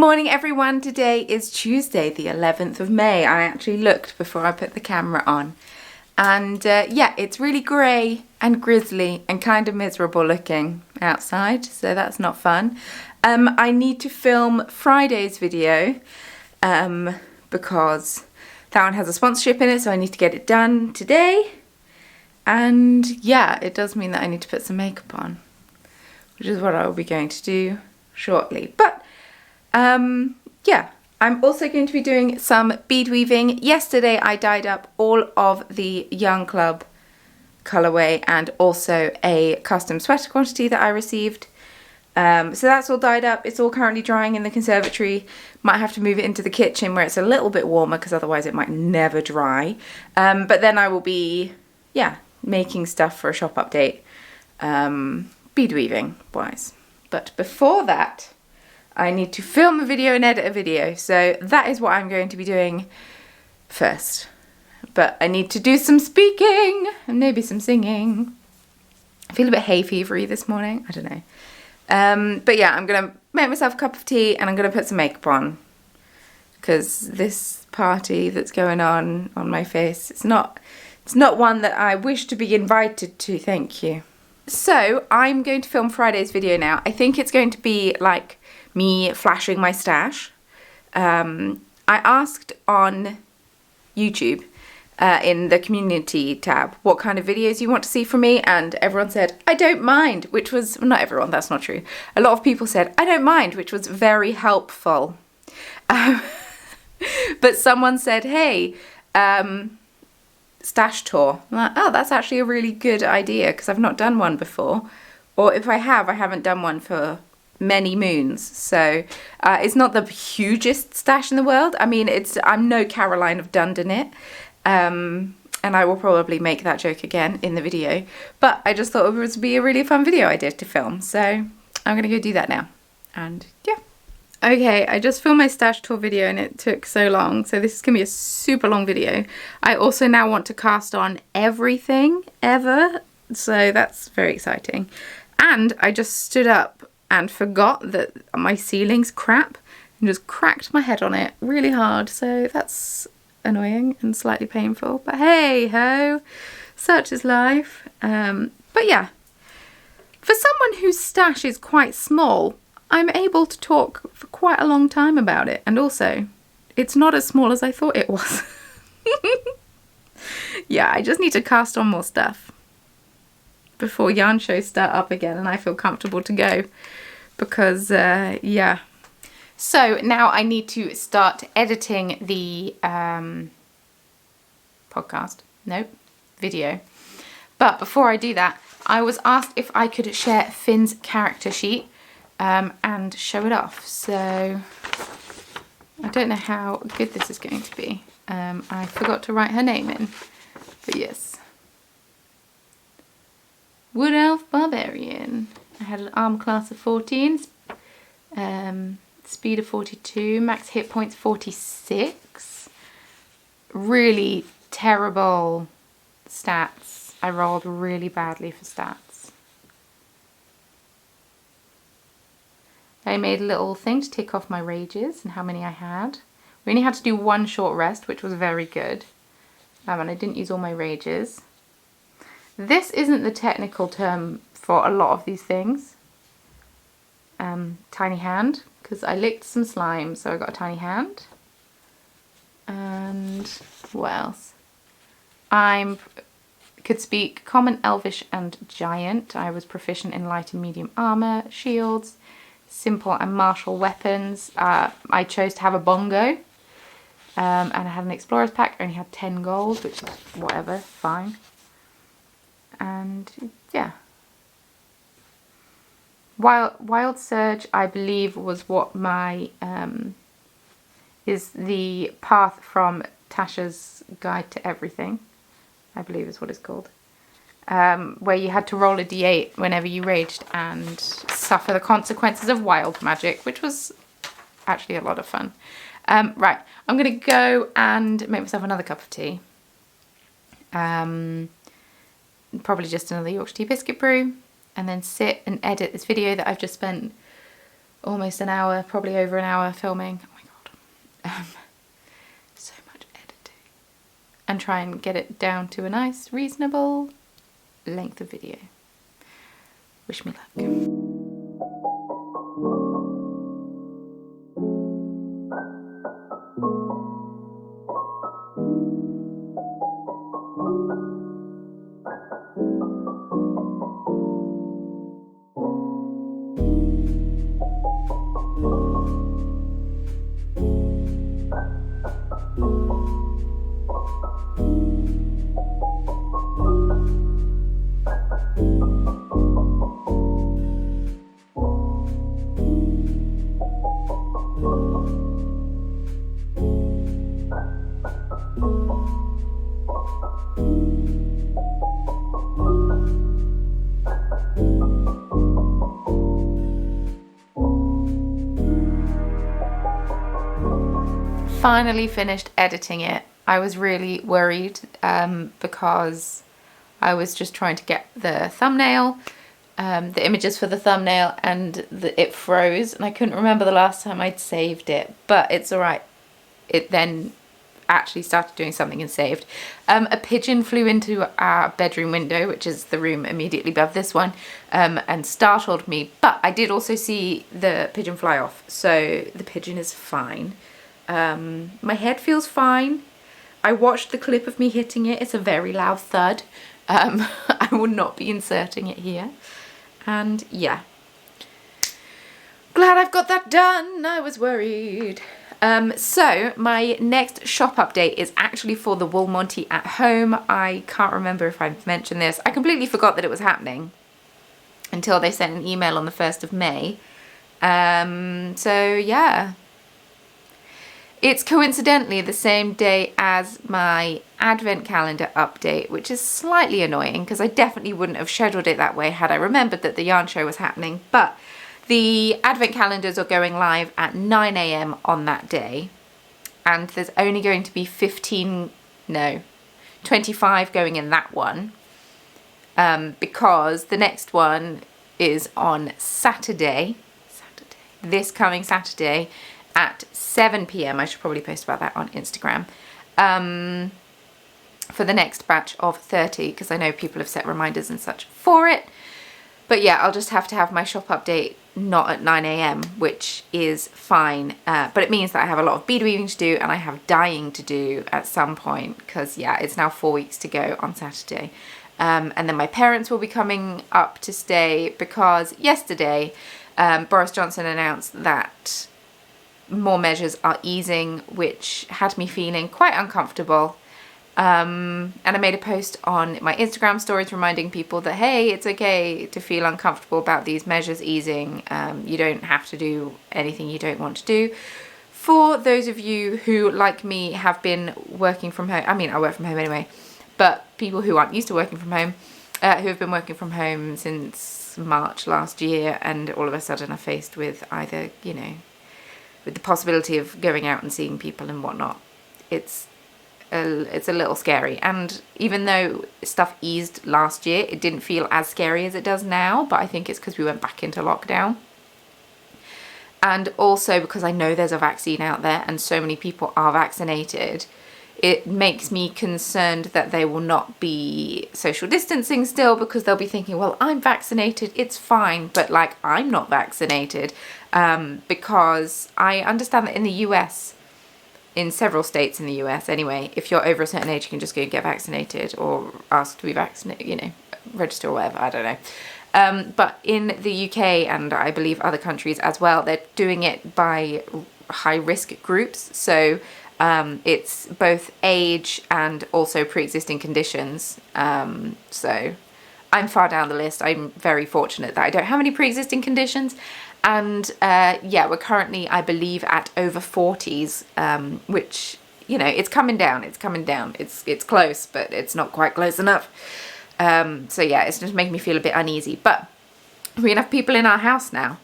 Morning everyone, today is Tuesday the 11th of May. I actually looked before I put the camera on and yeah, it's really grey and grizzly and kind of miserable looking outside, so that's not fun. I need to film Friday's video because that one has a sponsorship in it, so I need to get it done today. And yeah, it does mean that I need to put some makeup on, which is what I will be going to do shortly. But yeah, I'm also going to be doing some bead weaving. Yesterday I dyed up all of the Young Club colourway and also a custom sweater quantity that I received. So that's all dyed up. It's all currently drying in the conservatory. Might have to move it into the kitchen where it's a little bit warmer because otherwise it might never dry. But then I will be, yeah, making stuff for a shop update, bead weaving wise. But before that, I need to film a video and edit a video, so that is what I'm going to be doing first. But I need to do some speaking and maybe some singing. I feel a bit hay fevery this morning, I don't know. But yeah, I'm going to make myself a cup of tea and I'm going to put some makeup on. Because this party that's going on my face, it's not one that I wish to be invited to, thank you. So I'm going to film Friday's video now. I think it's going to be like me flashing my stash. I asked on YouTube in the community tab what kind of videos you want to see from me, and everyone said I don't mind, which was, not everyone, that's not true. A lot of people said I don't mind, which was very helpful. But someone said, hey, stash tour. I'm like, oh, that's actually a really good idea because I've not done one before, or if I have, I haven't done one for many moons. So it's not the hugest stash in the world. I mean, I'm no Caroline of Dundonit, and I will probably make that joke again in the video, but I just thought it would be a really fun video idea to film, so I'm gonna go do that now. And yeah, okay, I just filmed my stash tour video and it took so long, so this is gonna be a super long video. I also now want to cast on everything ever, so that's very exciting. And I just stood up and forgot that my ceiling's crap and just cracked my head on it really hard, so that's annoying and slightly painful, but hey ho, such is life. But yeah, for someone whose stash is quite small, I'm able to talk for quite a long time about it, and also it's not as small as I thought it was. Yeah, I just need to cast on more stuff before yarn shows start up again and I feel comfortable to go, because yeah. So now I need to start editing the video. But before I do that, I was asked if I could share Finn's character sheet and show it off. So I don't know how good this is going to be. I forgot to write her name in, but yes. Wood Elf Barbarian. I had an arm class of 14, speed of 42, max hit points 46. Really terrible stats. I rolled really badly for stats. I made a little thing to tick off my rages and how many I had. We only had to do one short rest, which was very good. And I didn't use all my rages. This isn't the technical term for a lot of these things. Tiny hand, because I licked some slime, so I got a tiny hand. And what else? I could speak Common, Elvish and Giant. I was proficient in light and medium armour, shields, simple and martial weapons. I chose to have a bongo. And I had an explorer's pack. I only had 10 gold, which is whatever, fine. And yeah. Wild Surge, I believe, was what my is the path from Tasha's Guide to Everything, I believe is what it's called, where you had to roll a d8 whenever you raged and suffer the consequences of wild magic, which was actually a lot of fun. Right, I'm gonna go and make myself another cup of tea. Probably just another Yorkshire tea biscuit brew, and then sit and edit this video that I've just spent almost an hour, probably over an hour filming. Oh my god. So much editing. And try and get it down to a nice, reasonable length of video. Wish me luck. Finally finished editing it. I was really worried because I was just trying to get the thumbnail, the images for the thumbnail, and it froze, and I couldn't remember the last time I'd saved it, but it's alright. It then actually started doing something and saved. A pigeon flew into our bedroom window, which is the room immediately above this one, and startled me, but I did also see the pigeon fly off, so the pigeon is fine. My head feels fine. I watched the clip of me hitting it. It's a very loud thud. I will not be inserting it here. And yeah. Glad I've got that done. I was worried. So my next shop update is actually for the Wool Monty at home. I can't remember if I've mentioned this. I completely forgot that it was happening until they sent an email on the 1st of May. So yeah. It's coincidentally the same day as my advent calendar update, which is slightly annoying because I definitely wouldn't have scheduled it that way had I remembered that the yarn show was happening. But the advent calendars are going live at 9 AM on that day, and there's only going to be 25 going in that one, because the next one is on Saturday, this coming Saturday, at 7 PM. I should probably post about that on Instagram, for the next batch of 30, because I know people have set reminders and such for it. But yeah, I'll just have to have my shop update not at 9 AM, which is fine, but it means that I have a lot of bead weaving to do, and I have dyeing to do at some point, because yeah, it's now 4 weeks to go on Saturday. And then my parents will be coming up to stay, because yesterday Boris Johnson announced that more measures are easing, which had me feeling quite uncomfortable. And I made a post on my Instagram stories reminding people that, hey, it's okay to feel uncomfortable about these measures easing. You don't have to do anything you don't want to do. For those of you who, like me, have been working from home, I mean, I work from home anyway, but people who aren't used to working from home, who have been working from home since March last year, and all of a sudden are faced with either, you know, with the possibility of going out and seeing people and whatnot, it's a little scary. And even though stuff eased last year, it didn't feel as scary as it does now, but I think it's because we went back into lockdown. And also because I know there's a vaccine out there and so many people are vaccinated, it makes me concerned that they will not be social distancing still, because they'll be thinking, well, I'm vaccinated, it's fine, but like, I'm not vaccinated. Because I understand that in the US, in several states in the US anyway, if you're over a certain age, you can just go and get vaccinated or ask to be vaccinated, you know, register or whatever, I don't know. But in the UK, and I believe other countries as well, they're doing it by high risk groups. So it's both age and also pre-existing conditions. So I'm far down the list. I'm very fortunate that I don't have any pre-existing conditions. And yeah, we're currently, I believe, at over 40s, which, you know, it's coming down. It's coming down. It's close, but it's not quite close enough. So yeah, it's just making me feel a bit uneasy. But we have enough people in our house now.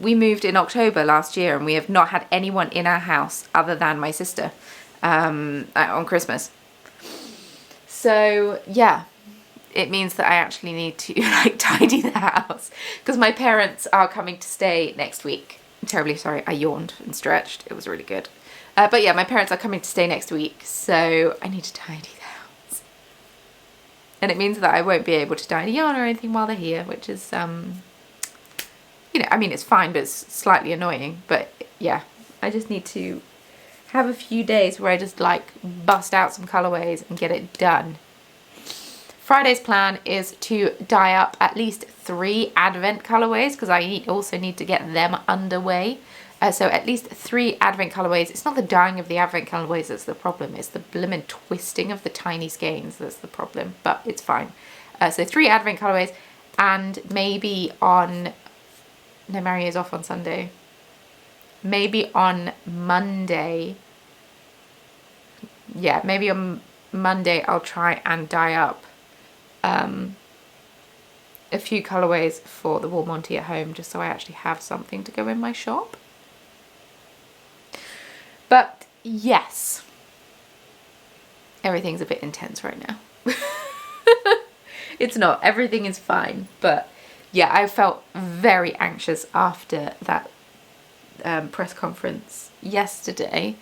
We moved in October last year, and we have not had anyone in our house other than my sister on Christmas. So yeah, it means that I actually need to like tidy the house because my parents are coming to stay next week. I'm terribly sorry, I yawned and stretched. It was really good. But yeah, my parents are coming to stay next week, so I need to tidy the house. And it means that I won't be able to tidy yarn or anything while they're here, which is, you know, I mean, it's fine, but it's slightly annoying. But yeah, I just need to have a few days where I just like bust out some colorways and get it done. Friday's plan is to dye up at least 3 Advent colorways because I also need to get them underway. So at least 3 Advent colorways. It's not the dyeing of the Advent colorways that's the problem. It's the blimmin' twisting of the tiny skeins that's the problem, but it's fine. So 3 Advent colorways, and maybe on... No, Mary is off on Sunday. Maybe on Monday. Yeah, maybe on Monday I'll try and dye up a few colorways for the Wool Monty at home, just so I actually have something to go in my shop. But yes, everything's a bit intense right now. It's not, everything is fine, but yeah, I felt very anxious after that press conference yesterday.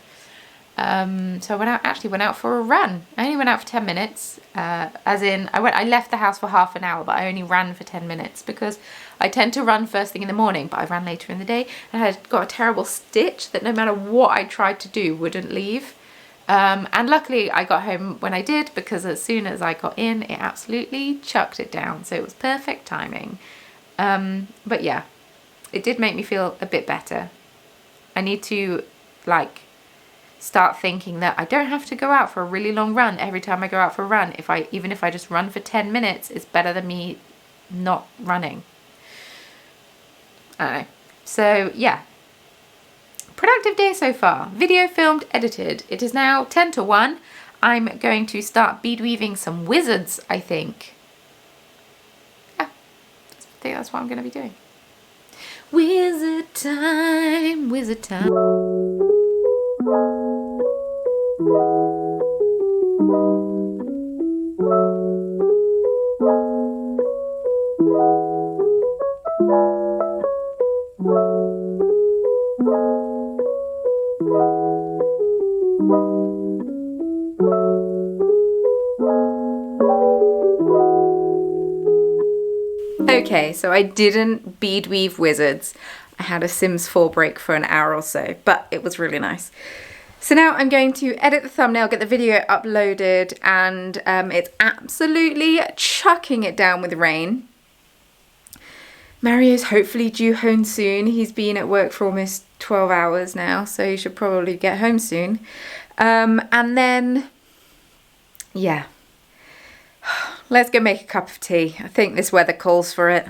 So I actually went out for a run. I only went out for 10 minutes, as in I left the house for half an hour, but I only ran for 10 minutes because I tend to run first thing in the morning, but I ran later in the day and I had got a terrible stitch that no matter what I tried to do wouldn't leave. And luckily I got home when I did, because as soon as I got in, it absolutely chucked it down. So it was perfect timing. But yeah, it did make me feel a bit better. I need to like start thinking that I don't have to go out for a really long run every time I go out for a run. Even if I just run for 10 minutes, it's better than me not running. I don't know. So yeah, productive day so far. Video filmed, edited. It is now 10 to 1. I'm going to start bead weaving some wizards, I think. Yeah, I think that's what I'm going to be doing. Wizard time, wizard time. Okay, so I didn't bead weave wizards. I had a Sims 4 break for an hour or so, but it was really nice. So now I'm going to edit the thumbnail, get the video uploaded, and it's absolutely chucking it down with rain. Mario's hopefully due home soon. He's been at work for almost 12 hours now, so he should probably get home soon. And then, yeah, let's go make a cup of tea. I think this weather calls for it.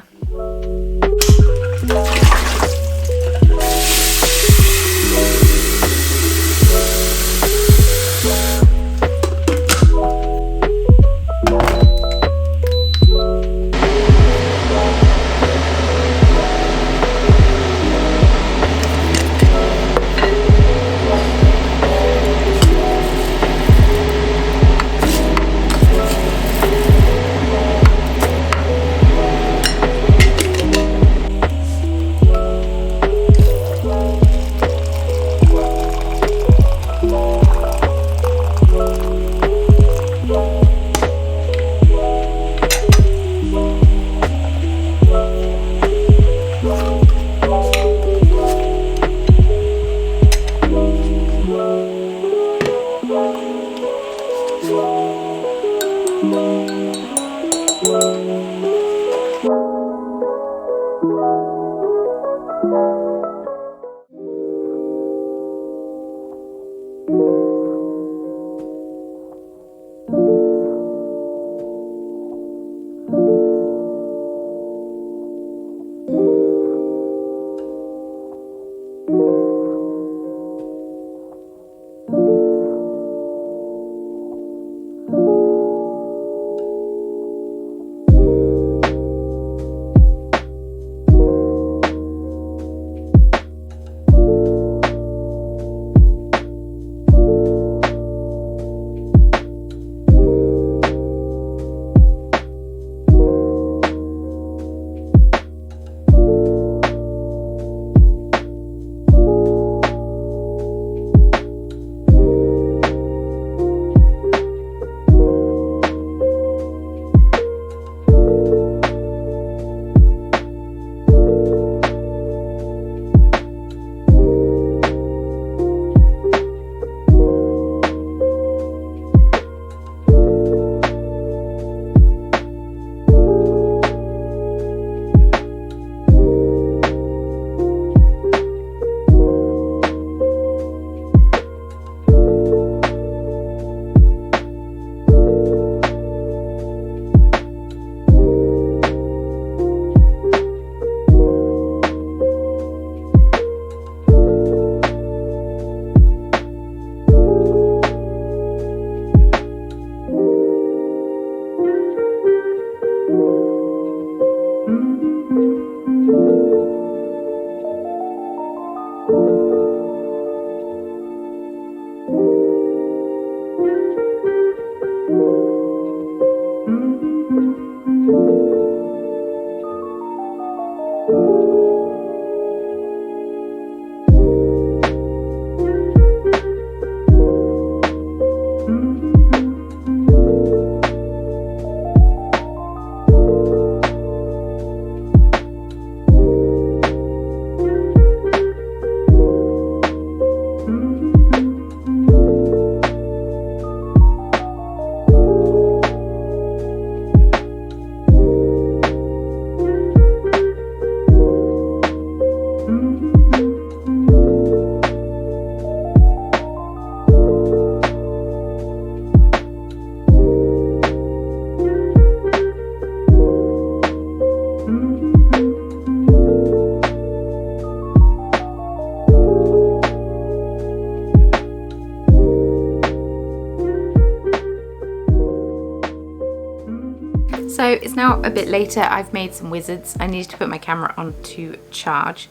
So it's now a bit later. I've made some wizards. I needed to put my camera on to charge.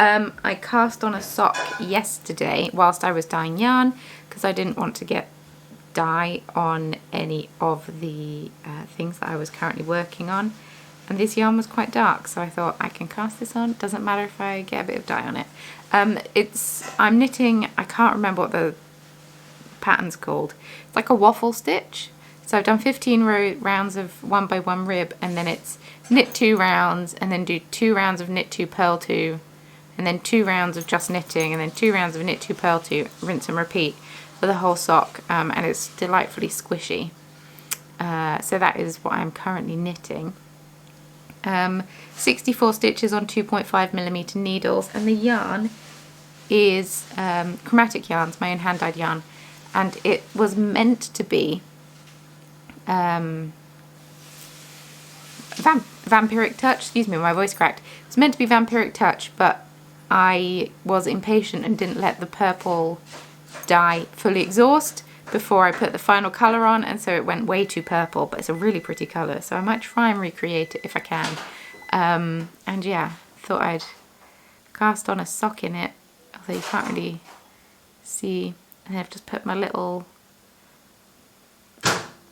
I cast on a sock yesterday whilst I was dyeing yarn because I didn't want to get dye on any of the things that I was currently working on. And this yarn was quite dark, so I thought I can cast this on. It doesn't matter if I get a bit of dye on it. I'm knitting, I can't remember what the pattern's called. It's like a waffle stitch. So I've done 15 rounds of 1 by 1 rib, and then it's knit 2 rounds, and then do 2 rounds of knit 2, purl 2, and then 2 rounds of just knitting, and then 2 rounds of knit 2, purl 2, rinse and repeat for the whole sock, and it's delightfully squishy. So that is what I'm currently knitting. 64 stitches on 2.5mm needles, and the yarn is chromatic yarns, my own hand-dyed yarn, and it was meant to be vampiric touch, excuse me, my voice cracked. It's meant to be vampiric touch, but I was impatient and didn't let the purple dye fully exhaust before I put the final colour on, and so it went way too purple, but it's a really pretty colour, so I might try and recreate it if I can. And yeah, thought I'd cast on a sock in it, although you can't really see, and I've just put my little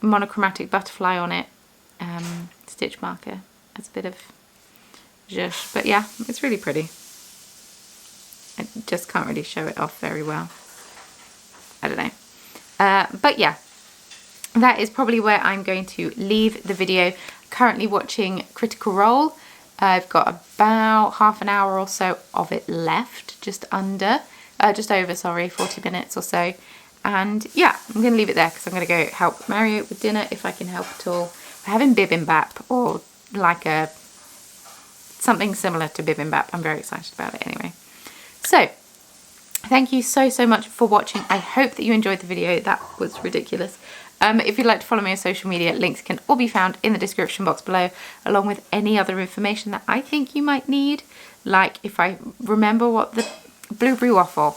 monochromatic butterfly on it, stitch marker as a bit of zhuzh, but yeah, it's really pretty. I just can't really show it off very well. I don't know. But yeah, that is probably where I'm going to leave the video. Currently watching Critical Role. I've got about half an hour or so of it left, just over, sorry, 40 minutes or so. And yeah, I'm going to leave it there because I'm going to go help Mario with dinner if I can help at all. We're having bibimbap, or like something similar to bibimbap. I'm very excited about it anyway. So, thank you so much for watching. I hope that you enjoyed the video. That was ridiculous. If you'd like to follow me on social media, links can all be found in the description box below, along with any other information that I think you might need. Like if I remember what the blueberry waffle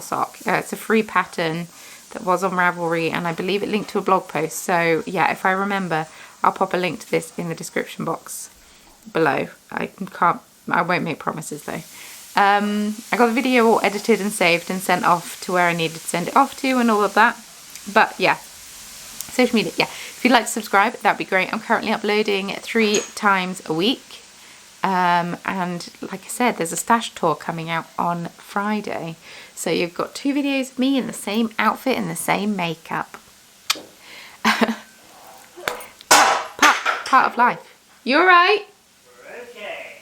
sock. It's a free pattern that was on Ravelry, and I believe it linked to a blog post. So yeah, if I remember, I'll pop a link to this in the description box below. I won't make promises though. I got the video all edited and saved and sent off to where I needed to send it off to and all of that. But yeah, social media, yeah. If you'd like to subscribe, that'd be great. I'm currently uploading 3 times a week. And like I said, there's a stash tour coming out on Friday. So you've got 2 videos of me in the same outfit and the same makeup. part of life. You alright? Okay.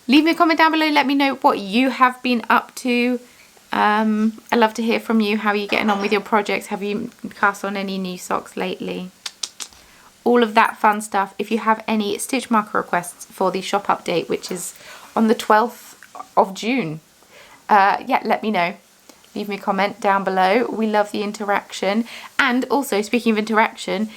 Leave me a comment down below. Let me know what you have been up to. I'd love to hear from you. How are you getting on with your projects? Have you cast on any new socks lately? All of that fun stuff. If you have any stitch marker requests for the shop update, which is on the 12th of June, yeah, let me know. Leave me a comment down below. We love the interaction. And also, speaking of interaction,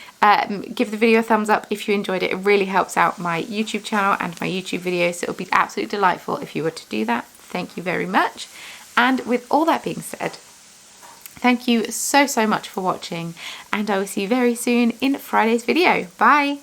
give the video a thumbs up if you enjoyed it. It really helps out my YouTube channel and my YouTube videos, so it would be absolutely delightful if you were to do that. Thank you very much. And with all that being said, thank you so much for watching, and I will see you very soon in Friday's video. Bye!